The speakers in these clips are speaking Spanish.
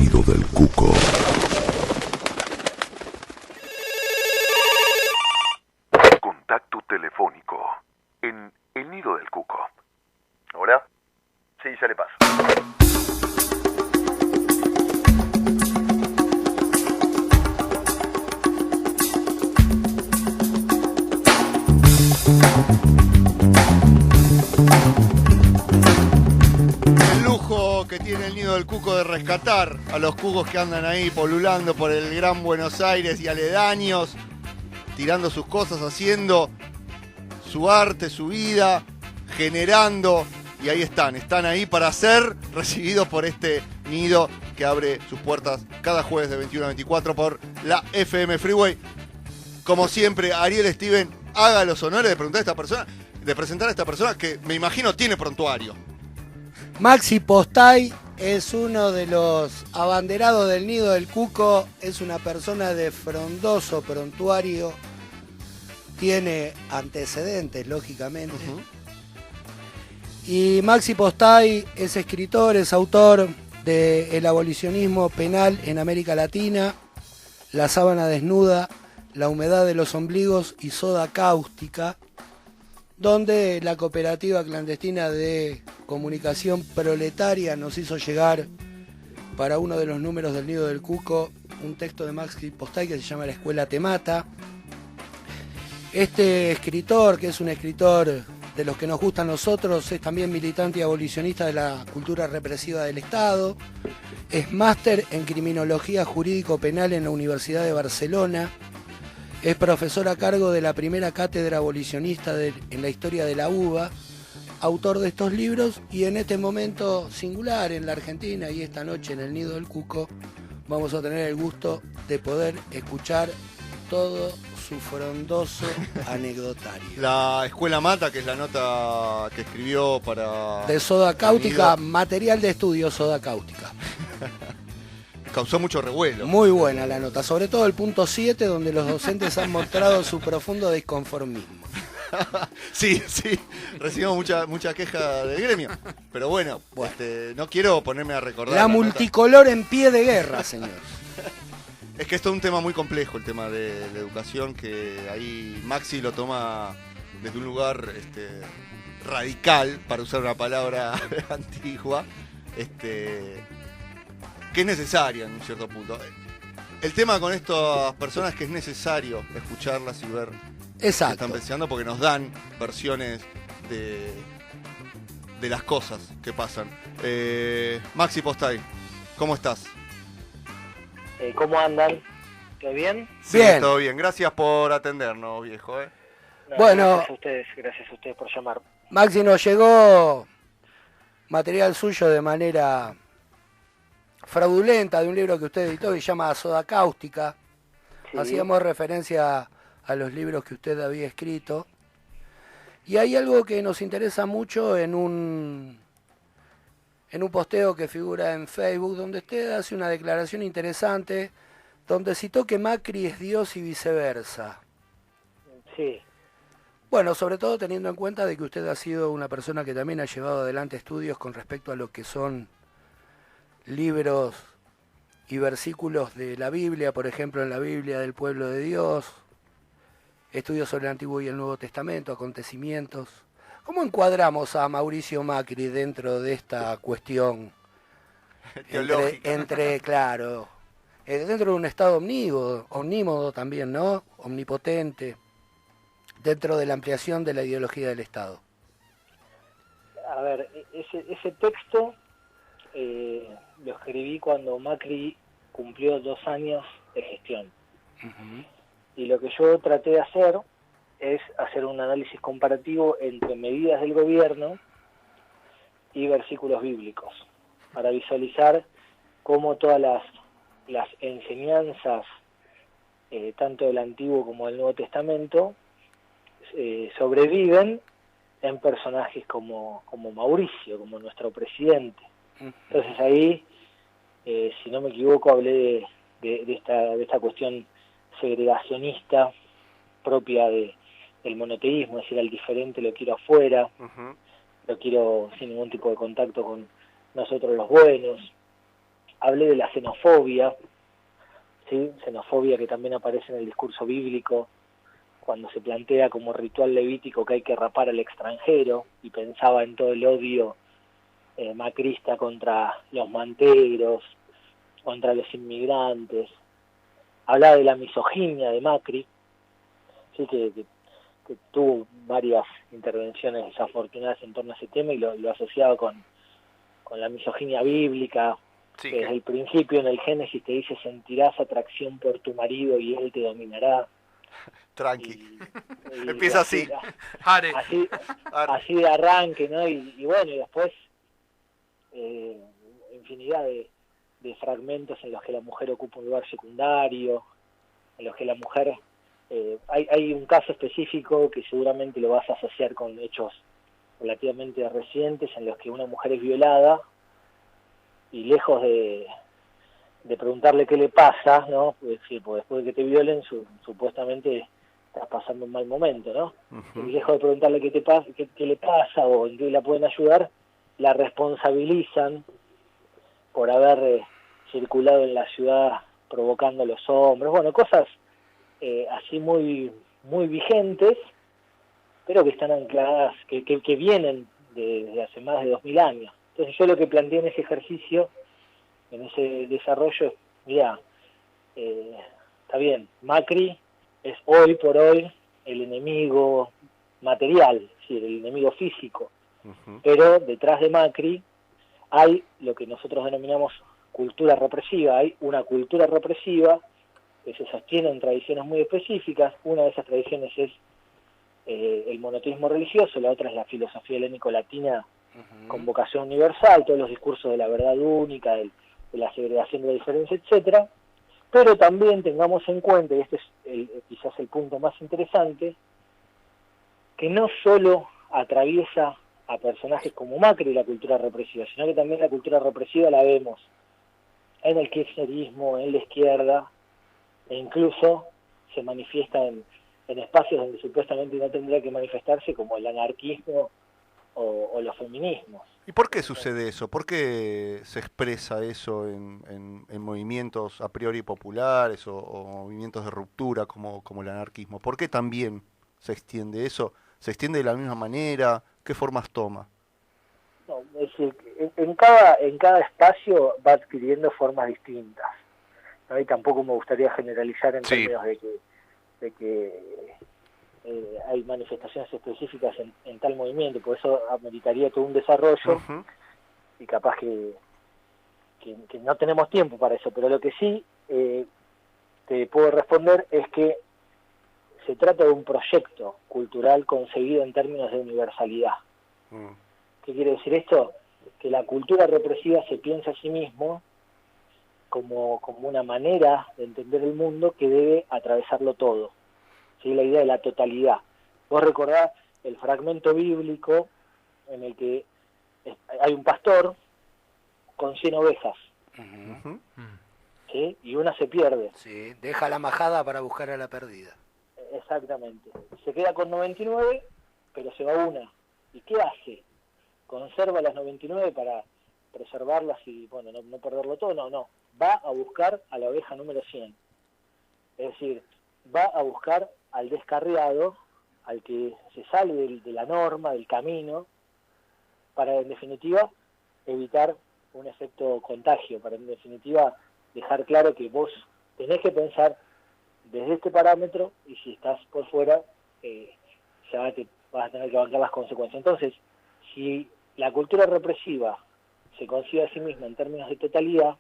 nido del cuco. Contacto telefónico en el nido del cuco. ¿Hola? Sí, ya le paso. El lujo que tiene el nido del cuco de rescatar a los cucos que andan ahí polulando por el Gran Buenos Aires y aledaños, tirando sus cosas, haciendo su arte, su vida, generando, y ahí están ahí para ser recibidos por este nido que abre sus puertas cada jueves de 21 a 24 por la FM Freeway. Como siempre, Ariel Steven, haga los honores de presentar a esta persona que me imagino tiene prontuario. Maxi Postay es uno de los abanderados del nido del cuco, es una persona de frondoso prontuario, tiene antecedentes, lógicamente. Y Maxi Postay es escritor, es autor de El abolicionismo penal en América Latina, La sábana desnuda, La humedad de los ombligos y Soda cáustica, donde la cooperativa clandestina de comunicación proletaria nos hizo llegar para uno de los números del nido del cuco un texto de Maxi Postay que se llama La escuela te mata. Este escritor, que es un escritor de los que nos gustan a nosotros, es también militante y abolicionista de la cultura represiva del Estado, es máster en criminología jurídico-penal en la Universidad de Barcelona, es profesor a cargo de la primera cátedra abolicionista en la historia de la UBA, autor de estos libros, y en este momento singular en la Argentina y esta noche en el Nido del Cuco vamos a tener el gusto de poder escuchar todo su frondoso anecdotario. La escuela mata, que es la nota que escribió para... De Soda cáustica, material de estudio Soda cáustica. Causó mucho revuelo. Muy buena la nota, sobre todo el punto 7, donde los docentes han mostrado su profundo disconformismo. Sí, recibimos mucha queja del gremio. Pero bueno, no quiero ponerme a recordar. La multicolor en pie de guerra, señor. Es que esto es un tema muy complejo, el tema de la educación, que ahí Maxi lo toma desde un lugar radical, para usar una palabra antigua, que es necesaria en un cierto punto. El tema con estas personas es que es necesario escucharlas y ver qué están pensando, porque nos dan versiones de las cosas que pasan. Maxi Postay, ¿cómo estás? ¿Cómo andan? ¿Todo bien? Sí, bien. Todo bien. Gracias por atendernos, viejo. No, bueno, gracias a ustedes por llamar. Maxi, nos llegó material suyo de manera fraudulenta de un libro que usted editó que se llama Soda cáustica. Sí. Hacíamos referencia a los libros que usted había escrito. Y hay algo que nos interesa mucho en un posteo que figura en Facebook, donde usted hace una declaración interesante, donde citó que Macri es Dios y viceversa. Sí. Bueno, sobre todo teniendo en cuenta de que usted ha sido una persona que también ha llevado adelante estudios con respecto a lo que son libros y versículos de la Biblia, por ejemplo, en la Biblia del pueblo de Dios, estudios sobre el Antiguo y el Nuevo Testamento, acontecimientos. ¿Cómo encuadramos a Mauricio Macri dentro de esta cuestión? Claro, dentro de un Estado omnímodo también, ¿no? Omnipotente, dentro de la ampliación de la ideología del Estado. A ver, ese texto lo escribí cuando Macri cumplió 2 años de gestión. Uh-huh. Y lo que yo traté de hacer es hacer un análisis comparativo entre medidas del gobierno y versículos bíblicos, para visualizar cómo todas las enseñanzas, tanto del Antiguo como del Nuevo Testamento, sobreviven en personajes como Mauricio, como nuestro presidente. Entonces ahí, si no me equivoco, hablé de esta cuestión segregacionista propia del monoteísmo, es decir, al diferente lo quiero afuera, lo quiero sin ningún tipo de contacto con nosotros los buenos. hablé de la xenofobia, ¿sí? Xenofobia que también aparece en el discurso bíblico, cuando se plantea como ritual levítico que hay que rapar al extranjero, y pensaba en todo el odio macrista contra los manteros, contra los inmigrantes. Hablaba de la misoginia de Macri, sí, que tuvo varias intervenciones desafortunadas en torno a ese tema, y lo asociaba con la misoginia bíblica, Sí, que desde el principio en el Génesis te dice: sentirás atracción por tu marido y él te dominará. tranqui. Y Empieza así. Are. así de arranque, ¿no? Y bueno, y después infinidad de fragmentos en los que la mujer ocupa un lugar secundario, en los que la mujer... hay un caso específico que seguramente lo vas a asociar con hechos relativamente recientes, en los que una mujer es violada y lejos de preguntarle qué le pasa, ¿no? Pues, sí, pues después de que te violen, supuestamente estás pasando un mal momento, ¿no? Y lejos de preguntarle qué le pasa o en qué la pueden ayudar, la responsabilizan por haber circulado en la ciudad provocando a los hombres, bueno, cosas así muy vigentes, pero que están ancladas, que vienen desde hace más de 2000 años. Entonces yo lo que planteé en ese ejercicio, en ese desarrollo, es, mira, está bien, Macri es hoy por hoy el enemigo material, sí, el enemigo físico, pero detrás de Macri hay lo que nosotros denominamos cultura represiva, hay una cultura represiva que se sostiene en tradiciones muy específicas. Una de esas tradiciones es el monoteísmo religioso, la otra es la filosofía helénico-latina con vocación universal, todos los discursos de la verdad única, de la segregación de la diferencia, etcétera. Pero también tengamos en cuenta, y este es quizás el punto más interesante, que no solo atraviesa a personajes como Macri la cultura represiva, sino que también la cultura represiva la vemos en el kirchnerismo, en la izquierda, e incluso se manifiesta en espacios donde supuestamente no tendría que manifestarse, como el anarquismo o los feminismos. ¿Y por qué sucede eso? ¿Por qué se expresa eso en movimientos a priori populares o movimientos de ruptura como el anarquismo? ¿Por qué también se extiende eso? ¿Se extiende de la misma manera? ¿Qué formas toma? No, es decir, en cada espacio va adquiriendo formas distintas, ¿no? Y tampoco me gustaría generalizar en términos de que hay manifestaciones específicas en tal movimiento, por eso ameritaría todo un desarrollo, y capaz que no tenemos tiempo para eso, pero lo que sí te puedo responder es que se trata de un proyecto cultural concebido en términos de universalidad. ¿Qué quiere decir esto? Que la cultura represiva se piensa a sí mismo como una manera de entender el mundo que debe atravesarlo todo, ¿sí? La idea de la totalidad. Vos recordás el fragmento bíblico en el que hay un pastor con 100 ovejas, ¿sí? Y una se pierde. Sí, deja la majada para buscar a la perdida. Exactamente. Se queda con 99, pero se va una. ¿Y qué hace? ¿Conserva las 99 para preservarlas y, bueno, no perderlo todo? No. Va a buscar a la oveja número 100. Es decir, va a buscar al descarriado, al que se sale de la norma, del camino, para, en definitiva, evitar un efecto contagio, para, en definitiva, dejar claro que vos tenés que pensar desde este parámetro, y si estás por fuera, ya te vas a tener que bancar las consecuencias. Entonces, si la cultura represiva se concibe a sí misma en términos de totalidad,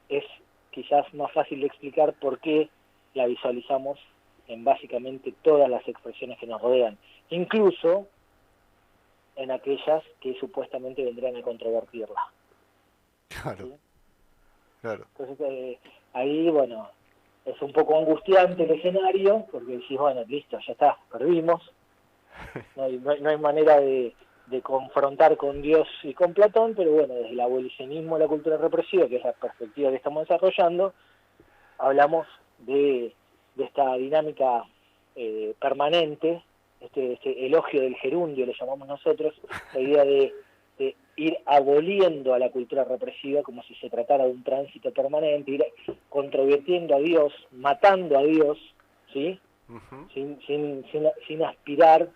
es quizás más fácil de explicar por qué la visualizamos en básicamente todas las expresiones que nos rodean, incluso en aquellas que supuestamente vendrían a controvertirla. Claro, ¿sí? Claro. Entonces, ahí, bueno, es un poco angustiante el escenario, porque decís, bueno, listo, ya está, perdimos. No hay manera de confrontar con Dios y con Platón, pero bueno, desde el abolicionismo de la cultura represiva, que es la perspectiva que estamos desarrollando, hablamos de esta dinámica permanente, este elogio del gerundio, le llamamos nosotros, la idea de ir aboliendo a la cultura represiva como si se tratara de un tránsito permanente, ir controvirtiendo a Dios, matando a Dios, ¿sí? Sin aspirar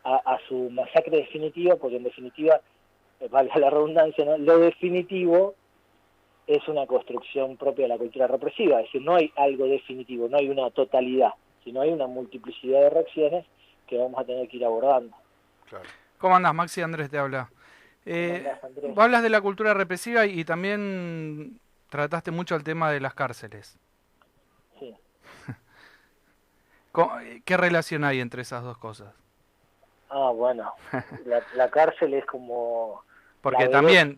a su masacre definitiva, porque en definitiva, valga la redundancia, ¿no? Lo definitivo es una construcción propia de la cultura represiva, es decir, no hay algo definitivo, no hay una totalidad, sino hay una multiplicidad de reacciones que vamos a tener que ir abordando. Claro. ¿Cómo andás, Maxi? Andrés te habla. Andrés? Vos hablas de la cultura represiva y también trataste mucho el tema de las cárceles. Sí. ¿Qué relación hay entre esas dos cosas? Bueno, la cárcel es como... Porque también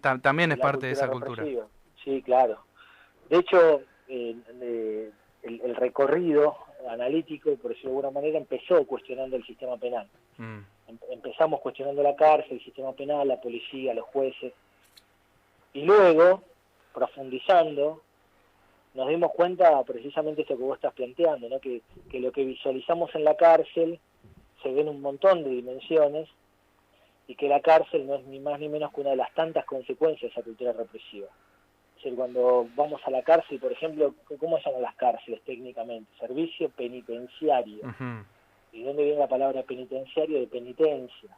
es parte de esa represiva. cultura. Sí, claro. De hecho, el recorrido analítico, por decirlo de alguna manera, empezó cuestionando el sistema penal. Empezamos cuestionando la cárcel, el sistema penal, la policía, los jueces, y luego, profundizando, nos dimos cuenta precisamente esto que vos estás planteando, ¿no? Que lo que visualizamos en la cárcel se ve en un montón de dimensiones, y que la cárcel no es ni más ni menos que una de las tantas consecuencias de esa cultura represiva. Es decir, cuando vamos a la cárcel, por ejemplo, ¿cómo se llaman las cárceles técnicamente? Servicio penitenciario. ¿Y dónde viene la palabra penitenciario? De penitencia.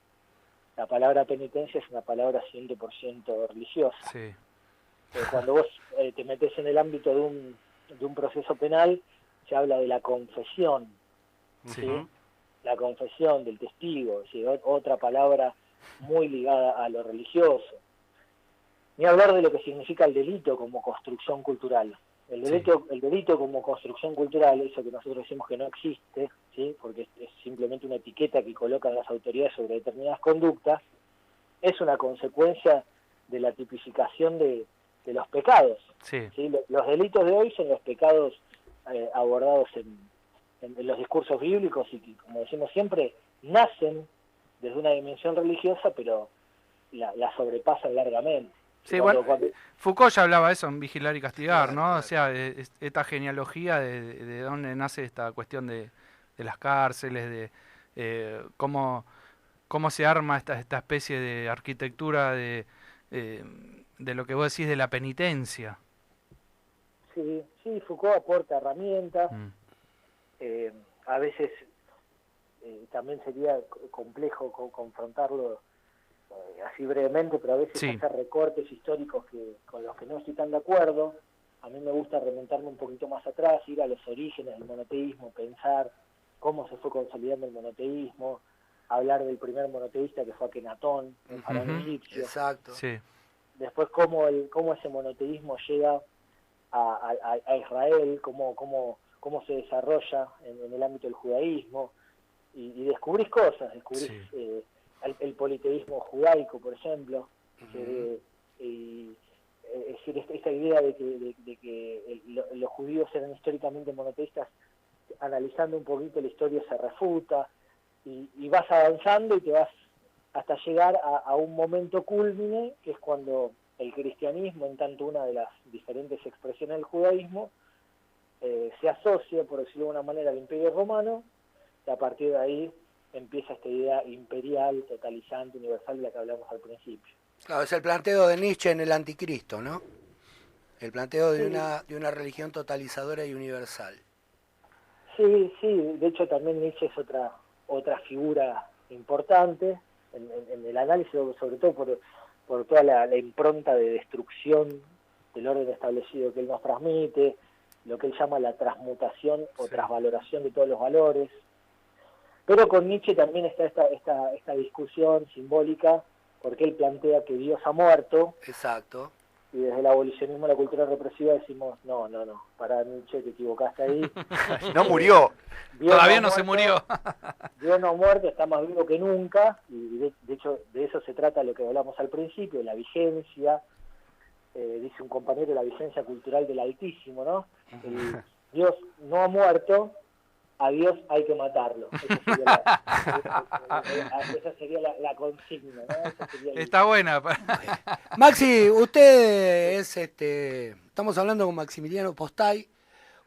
La palabra penitencia es una palabra 100% religiosa. Sí. Cuando vos te metes en el ámbito de un proceso penal, se habla de la confesión, ¿sí? La confesión del testigo, ¿sí? Otra palabra muy ligada a lo religioso. Ni hablar de lo que significa el delito como construcción cultural. El delito como construcción cultural, eso que nosotros decimos que no existe, ¿sí? Porque es simplemente una etiqueta que colocan las autoridades sobre determinadas conductas, es una consecuencia de la tipificación de los pecados. Sí. ¿Sí? Los delitos de hoy son los pecados abordados en los discursos bíblicos y que, como decimos siempre, nacen desde una dimensión religiosa, pero la sobrepasan largamente. Sí, cuando Foucault ya hablaba de eso en Vigilar y Castigar, ¿no? Claro. O sea, esta genealogía de dónde nace esta cuestión de las cárceles, de cómo se arma esta especie de arquitectura de lo que vos decís de la penitencia. Sí, Foucault aporta herramientas. A veces también sería complejo confrontarlo así brevemente, pero a veces hacer recortes históricos con los que no estoy tan de acuerdo. A mí me gusta remontarme un poquito más atrás, ir a los orígenes del monoteísmo, pensar cómo se fue consolidando el monoteísmo, hablar del primer monoteísta que fue Akenatón, el faraón egipcio. Exacto. Sí. Después cómo ese monoteísmo llega a Israel, cómo se desarrolla en el ámbito del judaísmo, y descubrís cosas, el politeísmo judaico, por ejemplo, es decir, esta idea de que los judíos eran históricamente monoteístas, analizando un poquito la historia se refuta, y vas avanzando y te vas hasta llegar a un momento cúlmine, que es cuando el cristianismo, en tanto una de las diferentes expresiones del judaísmo, se asocia, por decirlo de una manera, al Imperio Romano, y a partir de ahí empieza esta idea imperial, totalizante, universal, de la que hablamos al principio. Claro, es el planteo de Nietzsche en el Anticristo, ¿no? El planteo de una religión totalizadora y universal. Sí, de hecho también Nietzsche es otra figura importante en el análisis, sobre todo por toda la impronta de destrucción del orden establecido que él nos transmite, lo que él llama la transmutación o trasvaloración de todos los valores. Pero con Nietzsche también está esta discusión simbólica, porque él plantea que Dios ha muerto. Exacto. Y desde el abolicionismo, la cultura represiva, decimos, no, para Nietzsche, te equivocaste ahí. No murió. Todavía no se murió. Dios no ha muerto, está más vivo que nunca, y de hecho de eso se trata lo que hablamos al principio, la vigencia, dice un compañero, la vigencia cultural del Altísimo, ¿no? Dios no ha muerto, a Dios hay que matarlo. Esa sería la consigna, ¿no? Está buena. Maxi, usted es, estamos hablando con Maximiliano Postay.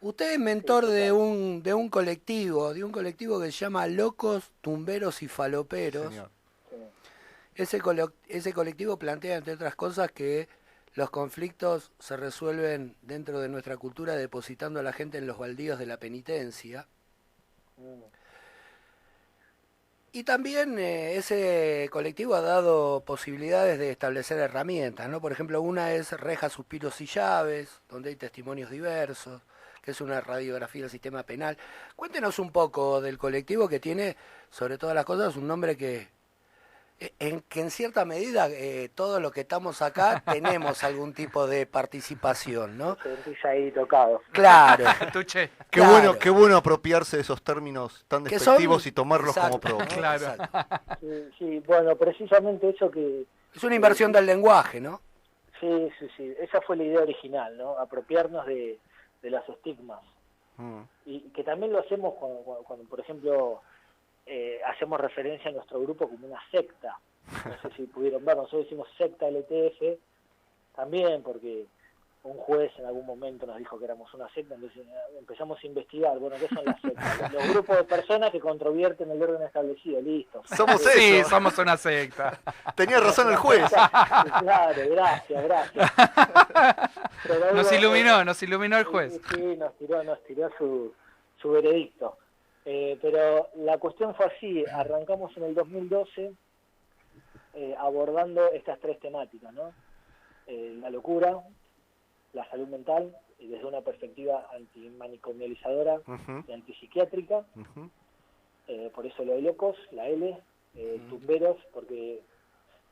Usted es mentor de un colectivo que se llama Locos, Tumberos y Faloperos. Señor. Ese colectivo plantea, entre otras cosas, que los conflictos se resuelven dentro de nuestra cultura depositando a la gente en los baldíos de la penitencia. Y también ese colectivo ha dado posibilidades de establecer herramientas, ¿no? Por ejemplo, una es Rejas, Suspiros y Llaves, donde hay testimonios diversos, que es una radiografía del sistema penal. Cuéntenos un poco del colectivo, que tiene, sobre todas las cosas, un nombre que en cierta medida todos los que estamos acá tenemos algún tipo de participación, ¿no? Te sentís ahí tocado. Claro. Tuche. Claro. Qué bueno apropiarse de esos términos tan Que despectivos son- y tomarlos Exacto, como propios. ¿no? Claro. Exacto. Sí, bueno, precisamente eso que... Es una inversión del lenguaje, ¿no? Sí, esa fue la idea original, ¿no? Apropiarnos de los estigmas. Y que también lo hacemos cuando por ejemplo, hacemos referencia a nuestro grupo como una secta. No sé si pudieron ver, nosotros decimos secta LTF también porque un juez en algún momento nos dijo que éramos una secta, entonces empezamos a investigar, bueno, ¿qué son las sectas? Los grupos de personas que controvierten el orden establecido, listo. Somos Sí, eso. somos una secta. Tenía razón el juez. Claro, gracias. Pero Nos digo, iluminó el juez. Sí, nos tiró su veredicto. Pero la cuestión fue así, arrancamos en el 2012 abordando estas tres temáticas, ¿no? La locura, la salud mental, y desde una perspectiva antimanicomializadora y antipsiquiátrica, por eso lo de locos, la L, tumberos, porque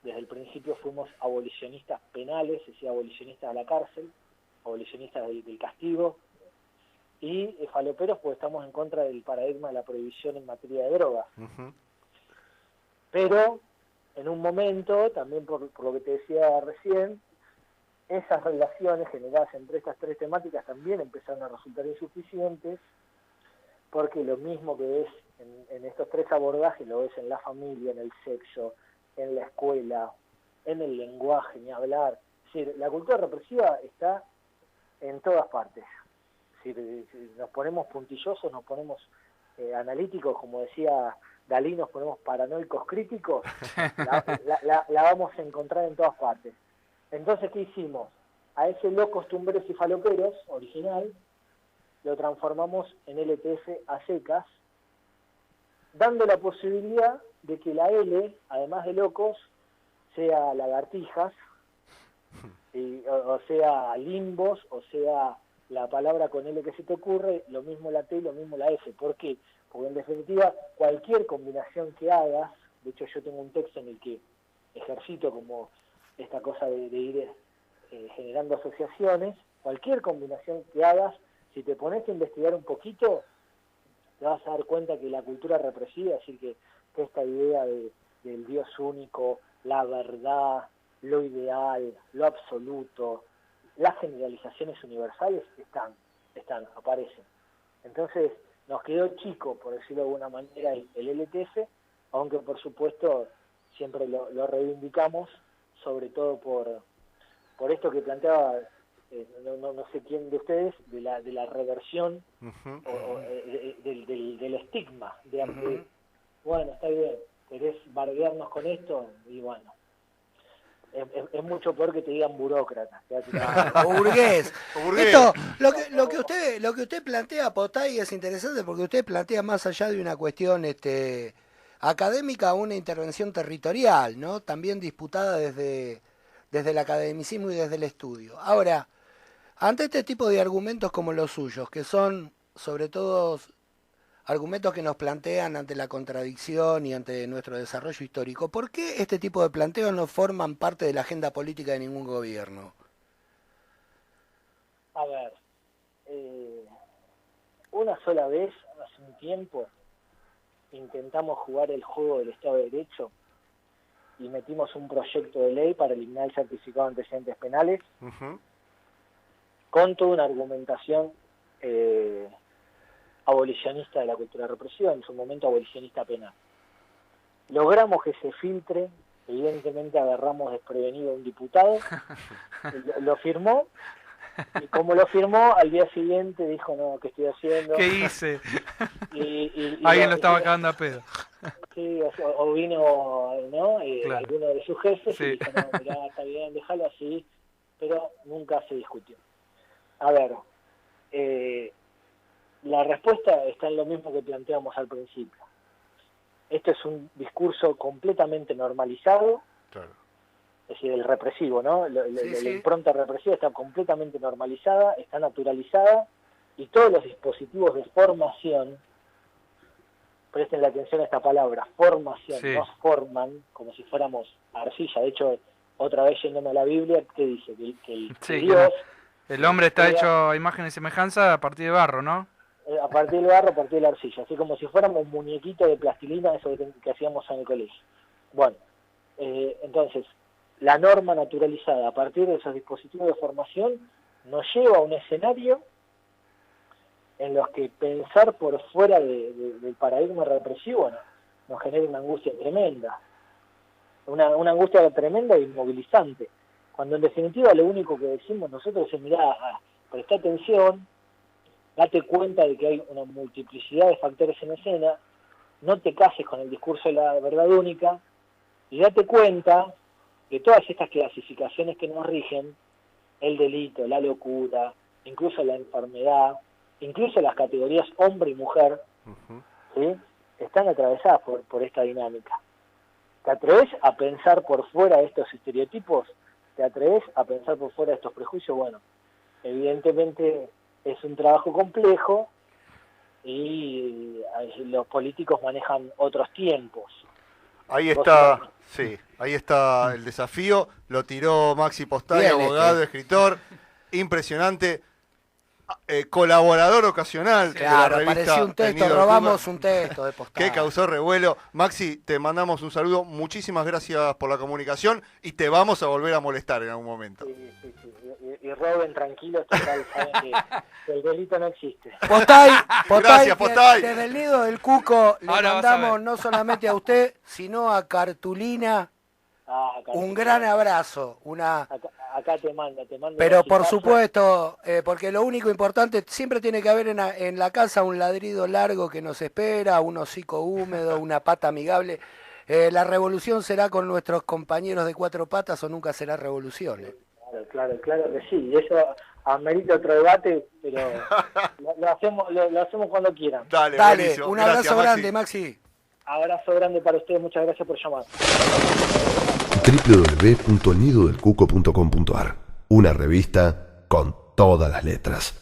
desde el principio fuimos abolicionistas penales, es decir, abolicionistas de la cárcel, abolicionistas del castigo, y faloperos porque estamos en contra del paradigma de la prohibición en materia de drogas. Pero en un momento, también por lo que te decía recién, esas relaciones generadas entre estas tres temáticas también empezaron a resultar insuficientes, porque lo mismo que ves en estos tres abordajes, lo ves en la familia, en el sexo, en la escuela, en el lenguaje, ni hablar. Es decir, la cultura represiva está en todas partes. Es decir, si nos ponemos puntillosos, nos ponemos analíticos, como decía Dalí, nos ponemos paranoicos críticos, la vamos a encontrar en todas partes. Entonces, ¿qué hicimos? A ese locos, tumberos y faloperos original lo transformamos en LTF a secas, dando la posibilidad de que la L, además de locos, sea lagartijas, o sea limbos, o sea la palabra con L que se te ocurre, lo mismo la T, lo mismo la F. ¿Por qué? Porque en definitiva, cualquier combinación que hagas, de hecho yo tengo un texto en el que ejercito como esta cosa de ir generando asociaciones, cualquier combinación que hagas, si te pones a investigar un poquito, te vas a dar cuenta que la cultura represiva, es decir, que esta idea del Dios único, la verdad, lo ideal, lo absoluto, las generalizaciones universales aparecen. Entonces, nos quedó chico, por decirlo de alguna manera, el LTF, aunque por supuesto siempre lo reivindicamos, sobre todo por esto que planteaba, no sé quién de ustedes, de la reversión del estigma, de bueno, está bien, querés bardearnos con esto, y bueno, es mucho peor que te digan burócrata. O burgués. Burgués. Esto, lo que usted plantea, Potay, es interesante porque usted plantea más allá de una cuestión académica, una intervención territorial, ¿no? También disputada desde el academicismo y desde el estudio. Ahora, ante este tipo de argumentos como los suyos, que son sobre todo argumentos que nos plantean ante la contradicción y ante nuestro desarrollo histórico, ¿por qué este tipo de planteos no forman parte de la agenda política de ningún gobierno? A ver, una sola vez, hace un tiempo, intentamos jugar el juego del Estado de Derecho y metimos un proyecto de ley para eliminar el certificado de antecedentes penales con toda una argumentación abolicionista de la cultura represiva, en su momento abolicionista penal. Logramos que se filtre, evidentemente agarramos desprevenido a un diputado, lo firmó, y como lo firmó, al día siguiente dijo, no, ¿qué estoy haciendo? ¿Qué hice? Y Alguien lo estaba cagando a pedo. Sí, o vino, ¿no? Claro. Alguno de sus jefes Sí. y dijo, no, mirá, está bien, déjalo así, pero nunca se discutió. A ver, la respuesta está en lo mismo que planteamos al principio. Esto es un discurso completamente normalizado, Claro. es decir, el represivo, ¿no? La Sí. impronta represiva está completamente normalizada, está naturalizada, y todos los dispositivos de formación, presten la atención a esta palabra, formación, Sí. nos forman como si fuéramos arcilla. De hecho, otra vez yéndome a la Biblia, ¿qué dice? Que Sí, que Dios, El hombre está crea, hecho a imagen y semejanza a partir de barro, ¿no? a partir del barro, a partir de la arcilla, así como si fuéramos muñequitos de plastilina, eso que hacíamos en el colegio. Bueno, entonces, la norma naturalizada a partir de esos dispositivos de formación nos lleva a un escenario en los que pensar por fuera del paradigma represivo nos genera una angustia tremenda, una angustia tremenda e inmovilizante, cuando en definitiva lo único que decimos nosotros es, mirá, presta atención, date cuenta de que hay una multiplicidad de factores en escena, no te cases con el discurso de la verdad única, y date cuenta que todas estas clasificaciones que nos rigen, el delito, la locura, incluso la enfermedad, incluso las categorías hombre y mujer, ¿sí?, están atravesadas por esta dinámica. ¿Te atreves a pensar por fuera de estos estereotipos? ¿Te atreves a pensar por fuera de estos prejuicios? Bueno, evidentemente es un trabajo complejo y los políticos manejan otros tiempos. Ahí está, sí, ahí está el desafío. Lo tiró Maxi Postay, Bien, abogado, escritor, impresionante, colaborador ocasional de la Claro, revista apareció un El texto, Nido del robamos Cuco, un texto de Postay. que causó revuelo. Maxi, te mandamos un saludo, muchísimas gracias por la comunicación y te vamos a volver a molestar en algún momento. Sí. Y roben tranquilos, total, saben que el delito no existe. Postay, Gracias, Postay. Desde el Nido del Cuco le Ahora vas a mandamos ver. no solamente a usted, sino a Cartulina Acá, un gran abrazo, acá te mando. Pero la por eficacia. supuesto, porque lo único importante, siempre tiene que haber en la casa un ladrido largo que nos espera, un hocico húmedo, una pata amigable. La revolución será con nuestros compañeros de cuatro patas o nunca será revolución. Claro que sí, y eso amerita otro debate, pero lo hacemos cuando quieran. Dale, Dale, buenísimo. un Gracias, abrazo Maxi. grande, Maxi. Abrazo grande para ustedes, muchas gracias por llamar. www.elnidodelcuco.com.ar. Una revista con todas las letras.